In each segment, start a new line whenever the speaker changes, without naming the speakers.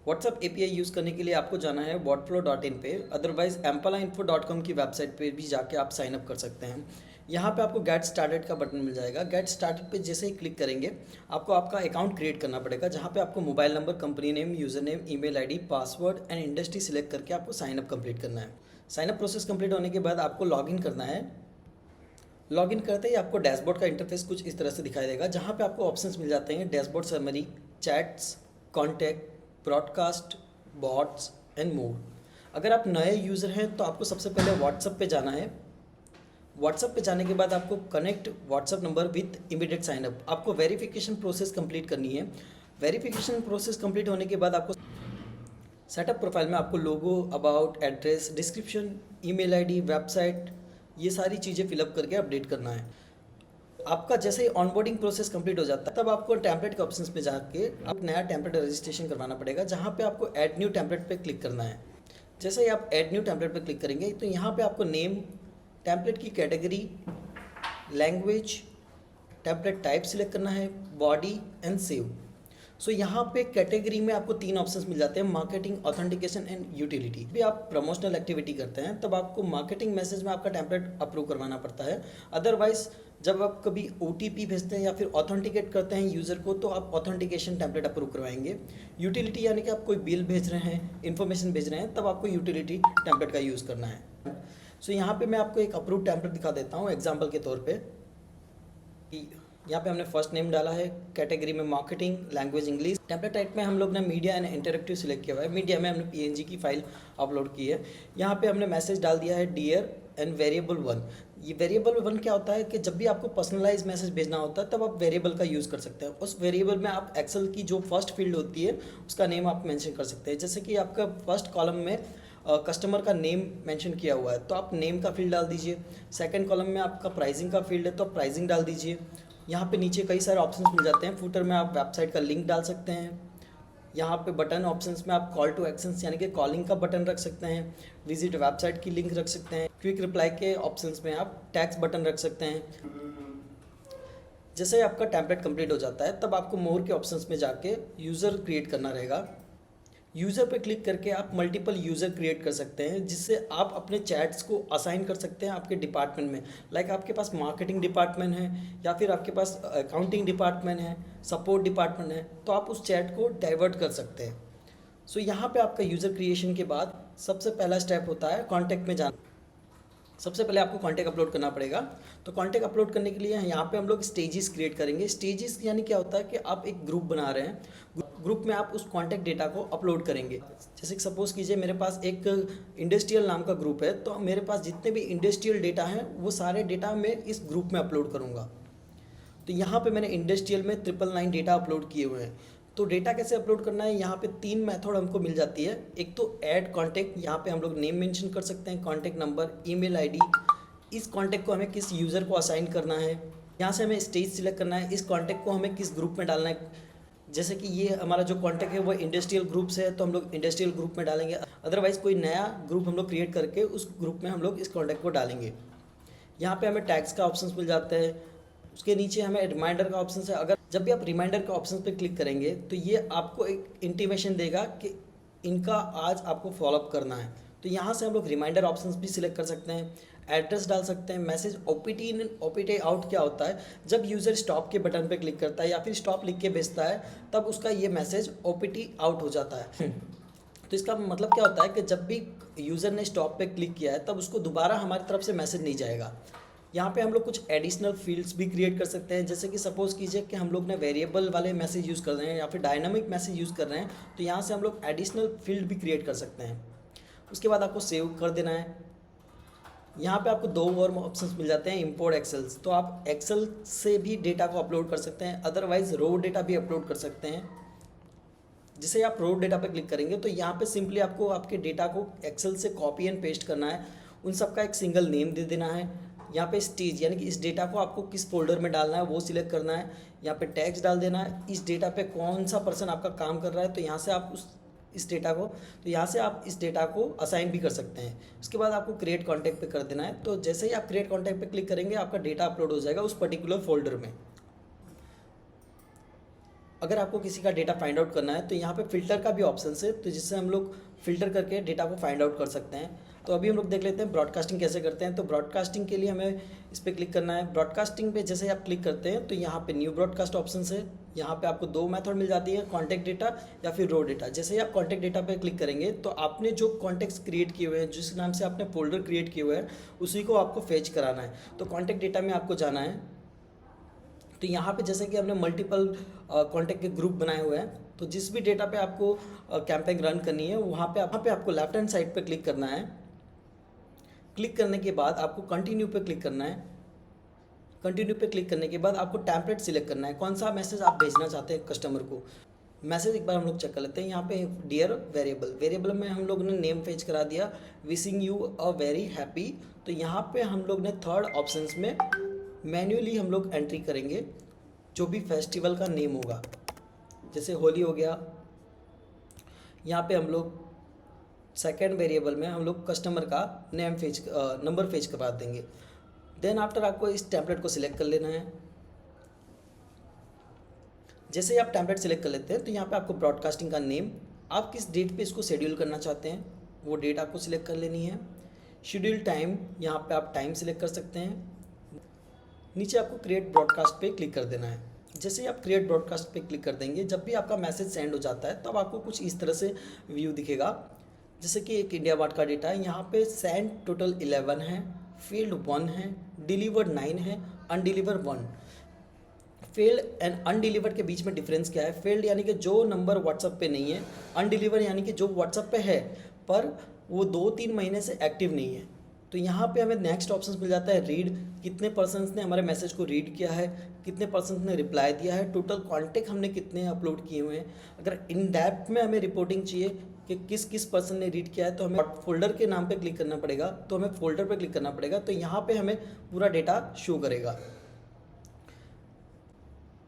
WhatsApp API use करने के लिए आपको जाना है whatflow.in पे, अदरवाइज ampalainfo.com की वेबसाइट पे भी जाके आप साइन अप कर सकते हैं। यहाँ पे आपको गेट स्टार्टेड का बटन मिल जाएगा। गेट स्टार्टेड पे जैसे ही क्लिक करेंगे आपको आपका अकाउंट क्रिएट करना पड़ेगा, जहाँ पे आपको mobile number, company name, user name, email ID, password and industry select करके आपको साइन अप कंप्लीट करना है। साइन अप प्रोसेस कंप्लीट होने के बाद आपको लॉगिन करना है। लॉगिन करते ही आपको डैशबोर्ड का इंटरफेस कुछ इस तरह से दिखाई देगा, जहाँ पे आपको ऑप्शंस मिल जाते हैं dashboard summary, chats, contact, broadcast, bots and more. अगर आप नए यूज़र हैं तो आपको सबसे पहले व्हाट्सअप पे जाना है। व्हाट्सअप पे जाने के बाद आपको connect WhatsApp number with immediate signup. आपको वेरिफिकेशन प्रोसेस कंप्लीट करनी है। वेरिफिकेशन प्रोसेस कंप्लीट होने के बाद आपको सेटअप प्रोफाइल में आपको logo, about, address, description, email ID, website, ये सारी चीज़ें फिलअप करके अपडेट करना है। आपका जैसे ही ऑनबोर्डिंग प्रोसेस कंप्लीट हो जाता है तब आपको टेम्पलेट के ऑप्शंस पे जाके आप नया टेम्पलेट रजिस्ट्रेशन करवाना पड़ेगा, जहाँ पे आपको ऐड न्यू टेम्पलेट पे क्लिक करना है। जैसे ही आप ऐड न्यू टेम्पलेट पे क्लिक करेंगे तो यहाँ पे आपको नेम, टेम्पलेट की category, language, template type select करना है, बॉडी एंड सेव। सो यहाँ पे कैटेगरी में आपको 3 ऑप्शंस मिल जाते हैं, मार्केटिंग, ऑथेंटिकेशन एंड यूटिलिटी। भी आप प्रमोशनल एक्टिविटी करते हैं तब आपको मार्केटिंग मैसेज में आपका टेम्पलेट अप्रूव करवाना पड़ता है। अदरवाइज जब आप कभी OTP भेजते हैं या फिर ऑथेंटिकेट करते हैं यूज़र को तो आप ऑथेंटिकेशन टेम्पलेट अप्रूव करवाएंगे। यूटिलिटी यानी कि आप कोई बिल भेज रहे हैं, इन्फॉर्मेशन भेज रहे हैं, तब आपको यूटिलिटी टेम्पलेट का यूज़ करना है। सो यहाँ पे मैं आपको एक अप्रूव टेम्पलेट दिखा देता हूँ एग्जाम्पल के तौर पे। यहाँ पे हमने फर्स्ट नेम डाला है, कैटेगरी में marketing, language English, template type में हम लोग ने मीडिया एंड इंटरेक्टिव सिलेक्ट किया हुआ है। मीडिया में हमने PNG की फाइल अपलोड की है। यहाँ पे हमने मैसेज डाल दिया है डियर एंड वेरिएबल 1। ये वेरिएबल 1 क्या होता है कि जब भी आपको पर्सनलाइज मैसेज भेजना होता है तब आप वेरिएबल का यूज़ कर सकते हैं। उस वेरिएबल में आप एक्सेल की जो फर्स्ट फील्ड होती है उसका नेम आप मेंशन कर सकते हैं। जैसे कि आपका फर्स्ट कॉलम में कस्टमर का नेम मेंशन किया हुआ है तो आप नेम का फील्ड डाल दीजिए। सेकंड कॉलम में आपका प्राइसिंग का फील्ड है तो आप प्राइसिंग डाल दीजिए। यहाँ पे नीचे कई सारे ऑप्शंस मिल जाते हैं। फुटर में आप वेबसाइट का लिंक डाल सकते हैं। यहाँ पे बटन ऑप्शंस में आप कॉल टू एक्शंस यानी कि कॉलिंग का बटन रख सकते हैं, विजिट वेबसाइट की लिंक रख सकते हैं। क्विक रिप्लाई के ऑप्शंस में आप टैक्स बटन रख सकते हैं। जैसे आपका टेम्पलेट कंप्लीट हो जाता है तब आपको मोर के ऑप्शंस में जाके यूज़र क्रिएट करना रहेगा। यूज़र पे क्लिक करके आप मल्टीपल यूज़र क्रिएट कर सकते हैं, जिससे आप अपने चैट्स को असाइन कर सकते हैं आपके डिपार्टमेंट में। लाइक आपके पास मार्केटिंग डिपार्टमेंट है या फिर आपके पास अकाउंटिंग डिपार्टमेंट है, सपोर्ट डिपार्टमेंट है, तो आप उस चैट को डाइवर्ट कर सकते हैं। सो यहाँ पे आपका यूज़र क्रिएशन के बाद सबसे पहला स्टेप होता है कॉन्टैक्ट में जाना। सबसे पहले आपको कॉन्टैक्ट अपलोड करना पड़ेगा। तो कॉन्टैक्ट अपलोड करने के लिए यहाँ पे हम लोग स्टेजेस क्रिएट करेंगे। स्टेजेस यानी क्या होता है कि आप एक ग्रुप बना रहे हैं, ग्रुप में आप उस कॉन्टैक्ट डेटा को अपलोड करेंगे। जैसे कि सपोज कीजिए मेरे पास एक इंडस्ट्रियल नाम का ग्रुप है, तो मेरे पास जितने भी इंडस्ट्रियल डेटा हैं वो सारे डेटा मैं इस ग्रुप में अपलोड करूँगा। तो यहाँ पे मैंने इंडस्ट्रियल में 999 डेटा अपलोड किए हुए हैं। तो डेटा कैसे अपलोड करना है, यहाँ पे 3 मेथड हमको मिल जाती है। एक तो ऐड कॉन्टैक्ट, यहाँ पे हम लोग नेम मेंशन कर सकते हैं, कॉन्टैक्ट नंबर, ईमेल आईडी, इस कॉन्टैक्ट को हमें किस यूज़र को असाइन करना है। यहाँ से हमें स्टेज सिलेक्ट करना है, इस कॉन्टैक्ट को हमें किस ग्रुप में डालना है। जैसे कि ये हमारा जो कॉन्टैक्ट है वो इंडस्ट्रियल ग्रुप से है तो हम लोग इंडस्ट्रियल ग्रुप में डालेंगे। अदरवाइज़ कोई नया ग्रुप हम लोग क्रिएट करके उस ग्रुप में हम लोग इस कॉन्टैक्ट को डालेंगे। यहाँ पे हमें टैग्स का ऑप्शंस मिल जाता है। उसके नीचे हमें रिमाइंडर का ऑप्शन है। अगर जब भी आप रिमाइंडर के ऑप्शन पे क्लिक करेंगे तो ये आपको एक इंटीमेशन देगा कि इनका आज आपको फॉलोअप करना है। तो यहाँ से हम लोग रिमाइंडर ऑप्शंस भी सिलेक्ट कर सकते हैं, एड्रेस डाल सकते हैं। मैसेज OPT इन OPT आउट क्या होता है, जब यूज़र स्टॉप के बटन पे क्लिक करता है या फिर स्टॉप लिख के भेजता है तब उसका ये मैसेज OPT आउट हो जाता है। तो इसका मतलब क्या होता है कि जब भी यूज़र ने स्टॉप पे क्लिक किया है तब उसको दोबारा हमारी तरफ से मैसेज नहीं जाएगा। यहाँ पे हम लोग कुछ एडिशनल फील्ड्स भी क्रिएट कर सकते हैं। जैसे कि सपोज कीजिए कि हम लोग ने वेरिएबल वाले मैसेज यूज़ कर रहे हैं या फिर डायनामिक मैसेज यूज़ कर रहे हैं, तो यहाँ से हम लोग एडिशनल फील्ड भी क्रिएट कर सकते हैं। उसके बाद आपको सेव कर देना है। यहाँ पे आपको 2 और ऑप्शंस मिल जाते हैं, इंपोर्ट एक्सेल्स। तो आप एक्सेल से भी डेटा को अपलोड कर सकते हैं, अदरवाइज रो डेटा भी अपलोड कर सकते हैं। जिसे आप रो डेटा पे क्लिक करेंगे तो यहाँ पे सिंपली आपको आपके डेटा को एक्सेल से कॉपी एंड पेस्ट करना है। उन सबका एक सिंगल नेम दे देना है। यहाँ पे स्टेज यानी कि इस डेटा को आपको किस फोल्डर में डालना है वो सिलेक्ट करना है। यहाँ पे टैग्स डाल देना है। इस डेटा पे कौन सा पर्सन आपका काम कर रहा है, तो यहाँ से आप इस डेटा को असाइन भी कर सकते हैं। उसके बाद आपको क्रिएट कॉन्टैक्ट पे कर देना है। तो जैसे ही आप क्रिएट कॉन्टैक्ट पे क्लिक करेंगे आपका डेटा अपलोड हो जाएगा उस पर्टिकुलर फोल्डर में। अगर आपको किसी का डेटा फाइंड आउट करना है तो यहाँ पे फ़िल्टर का भी ऑप्शन है, तो जिससे हम लोग फ़िल्टर करके डेटा को फाइंड आउट कर सकते हैं। तो अभी हम लोग देख लेते हैं ब्रॉडकास्टिंग कैसे करते हैं। तो ब्रॉडकास्टिंग के लिए हमें इस पर क्लिक करना है। ब्रॉडकास्टिंग पे जैसे आप क्लिक करते हैं तो यहाँ पे न्यू ब्रॉडकास्ट ऑप्शन है। यहाँ पे आपको दो मेथड मिल जाती है, कॉन्टैक्ट डेटा या फिर रो डेटा। जैसे ही आप कॉन्टैक्ट डेटा पे क्लिक करेंगे तो आपने जो कॉन्टैक्ट्स क्रिएट किए हुए हैं, जिस नाम से आपने फोल्डर क्रिएट किए हुए हैं, उसी को आपको फेच कराना है। तो कॉन्टैक्ट डेटा में आपको जाना है। तो यहाँ पे जैसे कि हमने मल्टीपल कॉन्टैक्ट के ग्रुप बनाए हुए हैं, तो जिस भी डेटा पे आपको कैंपेन रन करनी है वहाँ पे आपको लेफ्ट हैंड साइड पे क्लिक करना है। क्लिक करने के बाद आपको कंटिन्यू पे क्लिक करना है। कंटिन्यू पे क्लिक करने के बाद आपको टेम्पलेट सिलेक्ट करना है, कौन सा मैसेज आप भेजना चाहते हैं कस्टमर को। मैसेज एक बार हम लोग चेक कर लेते हैं। यहाँ पे डियर वेरिएबल में हम लोग ने नेम फेच करा दिया, wishing you a very happy. तो यहाँ पे हम लोग ने थर्ड ऑप्शंस में मैन्युअली हम लोग एंट्री करेंगे जो भी फेस्टिवल का नेम होगा, जैसे होली हो गया। यहाँ पे हम लोग सेकेंड वेरिएबल में हम लोग कस्टमर का नेम नंबर फेच करवा देंगे। देन आफ्टर आपको इस टेम्पलेट को सिलेक्ट कर लेना है। जैसे ही आप टेम्पलेट सिलेक्ट कर लेते हैं तो यहाँ पे आपको ब्रॉडकास्टिंग का नेम, आप किस डेट पे इसको शेड्यूल करना चाहते हैं वो डेट आपको सिलेक्ट कर लेनी है। शेड्यूल टाइम, यहाँ पे आप टाइम सिलेक्ट कर सकते हैं। नीचे आपको क्रिएट ब्रॉडकास्ट पे क्लिक कर देना है। जैसे ही आप क्रिएट ब्रॉडकास्ट पे क्लिक कर देंगे, जब भी आपका मैसेज सेंड हो जाता है तब आपको कुछ इस तरह से व्यू दिखेगा। जैसे कि एक इंडिया मार्ट का डेटा है, यहाँ पे सेंड टोटल 11 है, फील्ड 1 है, डिलीवर्ड 9 है, अनडिलीवर 1। फेल्ड एंड अनडिलीवर्ड के बीच में डिफरेंस क्या है? फेल्ड यानी कि जो नंबर व्हाट्सएप पे नहीं है, अनडिलीवर यानी कि जो व्हाट्सएप पे है पर वो 2-3 महीने से एक्टिव नहीं है। तो यहाँ पे हमें नेक्स्ट ऑप्शन मिल जाता है रीड, कितने पर्सन्स ने हमारे मैसेज को रीड किया है, कितने पर्सन्स ने रिप्लाई दिया है, टोटल कॉन्टेक्ट हमने कितने अपलोड किए हुए हैं। अगर इन डेप्थ में हमें रिपोर्टिंग चाहिए कि किस किस पर्सन ने रीड किया है तो हमें फोल्डर के नाम पे क्लिक करना पड़ेगा। तो हमें फोल्डर पे क्लिक करना पड़ेगा, तो यहाँ पे हमें पूरा डेटा शो करेगा।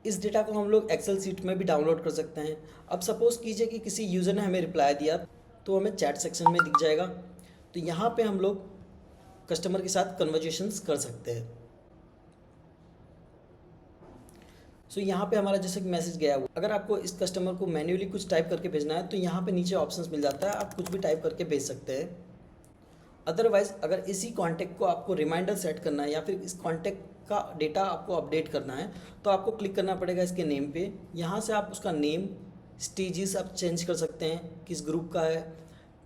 इस डेटा को हम लोग एक्सेल सीट में भी डाउनलोड कर सकते हैं। अब सपोज़ कीजिए कि किसी यूज़र ने हमें रिप्लाई दिया तो हमें चैट सेक्शन में दिख जाएगा। तो यहाँ पे हम लोग कस्टमर के साथ कन्वर्जेशंस कर सकते हैं। सो यहाँ पे हमारा जैसे कि मैसेज गया हुआ, अगर आपको इस कस्टमर को मैन्युअली कुछ टाइप करके भेजना है तो यहाँ पे नीचे ऑप्शंस मिल जाता है, आप कुछ भी टाइप करके भेज सकते हैं। अदरवाइज़ अगर इसी कॉन्टैक्ट को आपको रिमाइंडर सेट करना है या फिर इस कॉन्टैक्ट का डेटा आपको अपडेट करना है तो आपको क्लिक करना पड़ेगा इसके नेम पे। यहाँ से आप उसका नेम, स्टेजेस आप चेंज कर सकते हैं, किस ग्रुप का है,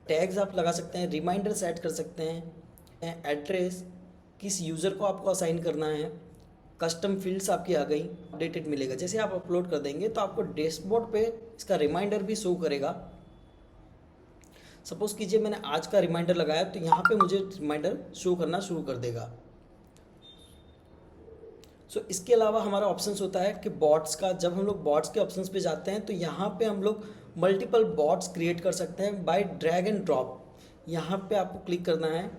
टैग्स आप लगा सकते हैं, रिमाइंडर सेट कर सकते हैं, एड्रेस, किस यूज़र को आपको असाइन करना है, कस्टम फील्ड्स आपकी आ गई, अपडेटेड मिलेगा। जैसे आप अपलोड कर देंगे तो आपको डैशबोर्ड पे इसका रिमाइंडर भी शो करेगा। सपोज़ कीजिए मैंने आज का रिमाइंडर लगाया तो यहाँ पे मुझे रिमाइंडर शो करना शुरू कर देगा। सो इसके अलावा हमारा ऑप्शंस होता है कि बॉट्स का, जब हम लोग बॉट्स के ऑप्शंस पे जाते हैं तो यहाँ पे हम लोग मल्टीपल बॉट्स क्रिएट कर सकते हैं बाय ड्रैग एंड ड्रॉप। यहाँ पे आपको क्लिक करना है,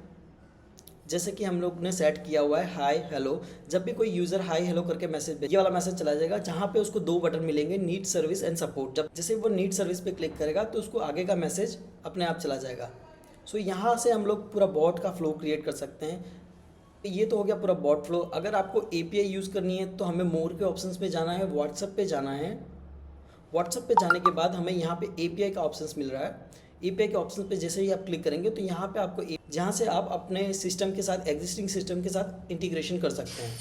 जैसे कि हम लोग ने सेट किया हुआ है हाय हेलो। जब भी कोई यूज़र हाय हेलो करके मैसेज, ये वाला मैसेज चला जाएगा जहाँ पे उसको 2 बटन मिलेंगे, नीड सर्विस एंड सपोर्ट। जब जैसे वो नीड सर्विस पे क्लिक करेगा तो उसको आगे का मैसेज अपने आप चला जाएगा। सो यहाँ से हम लोग पूरा बॉट का फ्लो क्रिएट कर सकते हैं। ये तो हो गया पूरा बॉट फ्लो। अगर आपको API यूज़ करनी है तो हमें मोर के ऑप्शंस पे जाना है, व्हाट्सएप पे जाना है। व्हाट्सएप पे जाने के बाद हमें यहाँ पे API का ऑप्शंस मिल रहा है। API के ऑप्शन पे जैसे ही आप क्लिक करेंगे तो यहाँ पे आपको, जहाँ से आप अपने सिस्टम के साथ, एग्जिस्टिंग सिस्टम के साथ इंटीग्रेशन कर सकते हैं।